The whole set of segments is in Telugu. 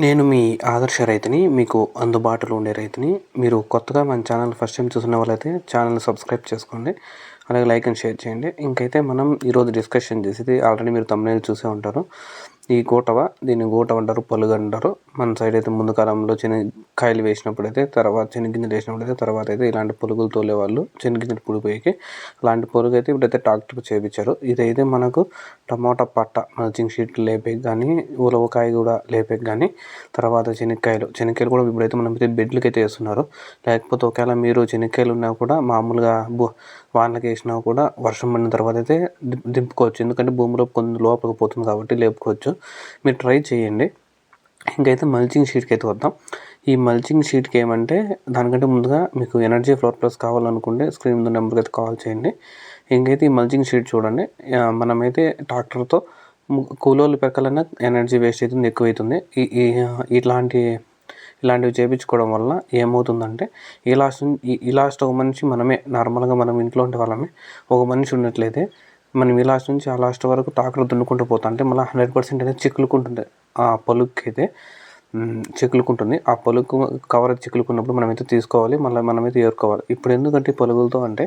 నేను మీ ఆదర్శ రైతుని. మీకు అందుబాటులో ఉండే రైతుని. మీరు కొత్తగా మన ఛానల్ ఫస్ట్ టైం చూస్తున్న వాళ్ళైతే ఛానల్ని సబ్స్క్రైబ్ చేసుకోండి. అలాగే లైక్ అండ్ షేర్ చేయండి. ఇంకైతే మనం ఈరోజు డిస్కషన్ చేసేది ఆల్రెడీ మీరు తమ్ముళ్ళు చూసే ఉంటారు. ఈ గోటవ, దీన్ని గోటవ అంటారు, పలుగు అంటారు. మన సైడ్ అయితే ముందు కాలంలో కాయలు వేసినప్పుడైతే, తర్వాత చెనిగ్గింజలు వేసినప్పుడైతే, తర్వాత అయితే ఇలాంటి పులుగులు తోలేవాళ్ళు చెనిగ్గింజలు పులిపోయికి. అలాంటి పులుగు అయితే ఇప్పుడైతే ట్రాక్టర్కి చేయించారు. ఇదైతే మనకు టమాటా పట్ట మల్చింగ్ షీట్ లేపేకి కానీ, ఉలవకాయ కూడా లేపేకి కానీ, తర్వాత చెనిక్కాయలు కూడా ఇప్పుడైతే మనం అయితే బెడ్లకి అయితే వేస్తున్నారు. లేకపోతే ఒకవేళ మీరు చెనిక్కాయలు ఉన్నా కూడా మామూలుగా వానలకి వేసినా కూడా వర్షం పడిన తర్వాత అయితే దింపుకోవచ్చు. ఎందుకంటే భూమిలో కొంచెం లోపలికి పోతుంది కాబట్టి లేపుకోవచ్చు. మీరు ట్రై చేయండి. ఇంకైతే మల్చింగ్ షీట్కి అయితే వద్దాం. ఈ మల్చింగ్ షీట్కి ఏమంటే, దానికంటే ముందుగా మీకు ఎనర్జీ ఫ్లోర్ ప్లస్ కావాలనుకుంటే స్క్రీన్ మీద నెంబర్కి అయితే కాల్ చేయండి. ఇంకైతే ఈ మల్చింగ్ షీట్ చూడండి, మనమైతే ట్రాక్టర్తో కూలోళ్ళు పెరకాలన్నా ఎనర్జీ వేస్ట్ అవుతుంది, ఎక్కువ అవుతుంది. ఇలాంటివి చేయించుకోవడం వల్ల ఏమవుతుందంటే, ఈ లాస్ట్ ఒక మనిషి మనమే నార్మల్గా మనం ఇంట్లో ఉండే వాళ్ళమే ఒక మనిషి ఉన్నట్లయితే మనం ఈ లాస్ట్ నుంచి ఆ లాస్ట్ వరకు ట్రాక్టర్ దున్నుకుంటూ పోతా అంటే మళ్ళీ 100% అనేది చిక్కులుకుంటుంది. ఆ పొలుగుకి అయితే చిక్కులుకుంటుంది. ఆ పొలుగు కవర్ చిక్కులుకున్నప్పుడు మనమైతే తీసుకోవాలి, మళ్ళీ మనమైతే ఏరుకోవాలి. ఇప్పుడు ఎందుకంటే పొలుగులతో అంటే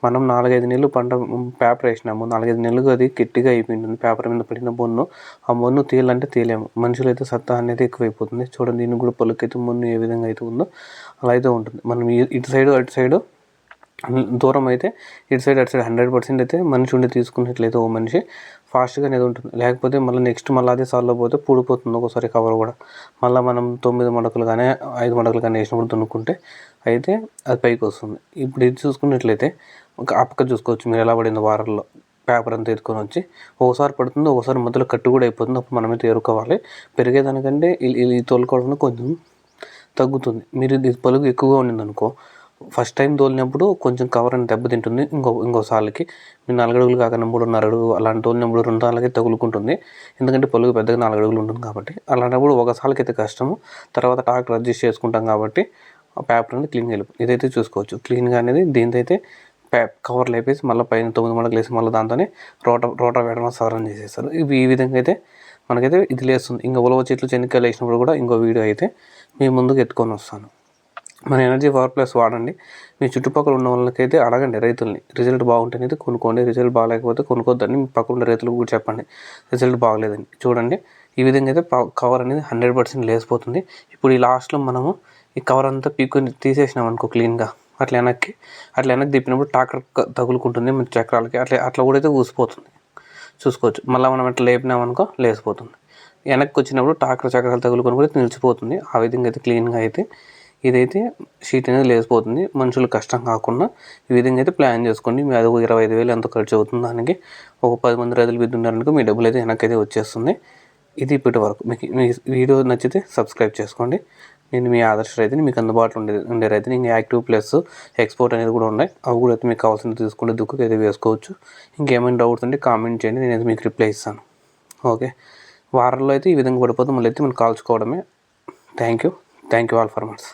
మనం 4-5 నెలలు పంట పేపర్ వేసినాము, 4-5 నెలలకు అది గట్టిగా అయిపోయింటుంది. పేపర్ మీద పడిన మొన్ను, ఆ మొన్ను తీయాలంటే తీయలేము. మనుషులైతే సత్తా అనేది ఎక్కువైపోతుంది. చూడండి, దీనికి కూడా పొలుగు అయితే మొన్ను ఏ విధంగా అయితే ఉందో అలా అయితే ఉంటుంది. మనం ఇటు సైడు అటు సైడు దూరం అయితే ఇటు సైడ్ అటు సైడ్ 100% అయితే మనిషి ఉండి తీసుకున్నట్లయితే ఓ మనిషి ఫాస్ట్గా అనేది ఉంటుంది. లేకపోతే మళ్ళీ నెక్స్ట్ అదే సాల్లో పోతే పూడిపోతుంది ఒక్కోసారి కవర్ కూడా. మళ్ళీ మనం 9 మడకలు కానీ 5 మడకలు కానీ వేసినప్పుడు దున్నుకుంటే అయితే అది పైకి వస్తుంది. ఇప్పుడు ఇది చూసుకున్నట్లయితే ఒక పక్క చూసుకోవచ్చు మీరు ఎలా పడిందో వారంలో పేపర్ అంతా ఎత్తుకొని వచ్చి. ఒకసారి పడుతుంది, ఒకసారి మధ్యలో కట్టు కూడా అయిపోతుంది. అప్పుడు మనమైతే ఏరుకోవాలి. పెరిగేదానికంటే ఈ తోలుకోవడం కొంచెం తగ్గుతుంది. మీరు ఇది పొలుగు ఎక్కువగా ఉండింది అనుకో, ఫస్ట్ టైం తోలినప్పుడు కొంచెం కవర్ అని దెబ్బతింటుంది. ఇంకోసార్లకి మీరు 4 అడుగులు కాకుండా 3.5 అడుగు అలాంటి తోలినప్పుడు 2 సార్లకి తగులుకుంటుంది. ఎందుకంటే పొలుగు పెద్దగా 4 అడుగులు ఉంటుంది కాబట్టి. అలాంటప్పుడు ఒకసారికి అయితే కష్టము. తర్వాత ట్రాక్టర్ అడ్జస్ట్ చేసుకుంటాం కాబట్టి ఆ పేపర్ అనేది క్లీన్గా వెళ్ళిపోతుంది. ఇదైతే చూసుకోవచ్చు క్లీన్గా అనేది. దీంతో అయితే కవర్ లేపేసి మళ్ళీ పైన 9 మడకలు వేసి మళ్ళీ దాంతోనే రోటా వేయడం సవరణ చేసేస్తారు. ఈ విధంగా అయితే మనకైతే ఇది లేస్తుంది. ఇంకా ఉలవ చెట్లు చెనిక్కాయలు వేసినప్పుడు కూడా ఇంకో వీడియో అయితే మీ ముందుకు ఎత్తుకొని వస్తాను. మన ఎనర్జీ పవర్ ప్లస్ వాడండి. మీ చుట్టుపక్కల ఉన్న వాళ్ళకైతే అడగండి రైతుల్ని. రిజల్ట్ బాగుంటేనైతే కొనుక్కోండి, రిజల్ట్ బాగాలేకపోతే కొనుక్కోద్దని మీ పక్కన ఉన్న రైతులకు కూడా చెప్పండి రిజల్ట్ బాగలేదని. చూడండి, ఈ విధంగా అయితే కవర్ అనేది 100% లేసిపోతుంది. ఇప్పుడు ఈ లాస్ట్లో మనము ఈ కవర్ అంతా పీక్కొని తీసేసినాం అనుకో క్లీన్గా, అట్లా వెనక్కి తిప్పినప్పుడు ట్రాక్టర్ తగులుకుంటుంది మన చక్రాలకి. అట్లా కూడా అయితే ఊసిపోతుంది. చూసుకోవచ్చు. మళ్ళీ మనం అట్లా లేపినామనుకో లేసిపోతుంది. వెనక్కి వచ్చినప్పుడు ట్రాక్టర్ చక్రాలు తగులుకొని కూడా నిలిచిపోతుంది. ఆ విధంగా అయితే క్లీన్గా అయితే ఇదైతే షీట్ అనేది లేసిపోతుంది. మనుషులు కష్టం కాకుండా ఈ విధంగా అయితే ప్లాన్ చేసుకోండి. మీ అది 25,000 ఎంత ఖర్చు అవుతుంది. దానికి ఒక 10 మంది రైతులు బిద్దున్నారనుకో మీ డబ్బులు అయితే వెనక్కి అయితే వచ్చేస్తుంది. ఇది ఇప్పటి వరకు. మీకు మీ వీడియో నచ్చితే సబ్స్క్రైబ్ చేసుకోండి. నేను మీ ఆదర్శ రైతుని, మీకు అందుబాటులో ఉండే రైతుని. ఇంకా యాక్టివ్ ప్లస్ ఎక్స్పోర్ట్ అనేది కూడా ఉన్నాయి. అవి కూడా అయితే మీకు కావాల్సింది తీసుకుంటే దుక్కుకి అయితే వేసుకోవచ్చు. ఇంకేమైనా డౌట్స్ ఉంటే కామెంట్ చేయండి, నేనైతే మీకు రిప్లై ఇస్తాను. ఓకే, వారంలో అయితే ఈ విధంగా పడిపోతే మళ్ళీ అయితే మనం కాల్చుకోవడమే. Thank you all farmers.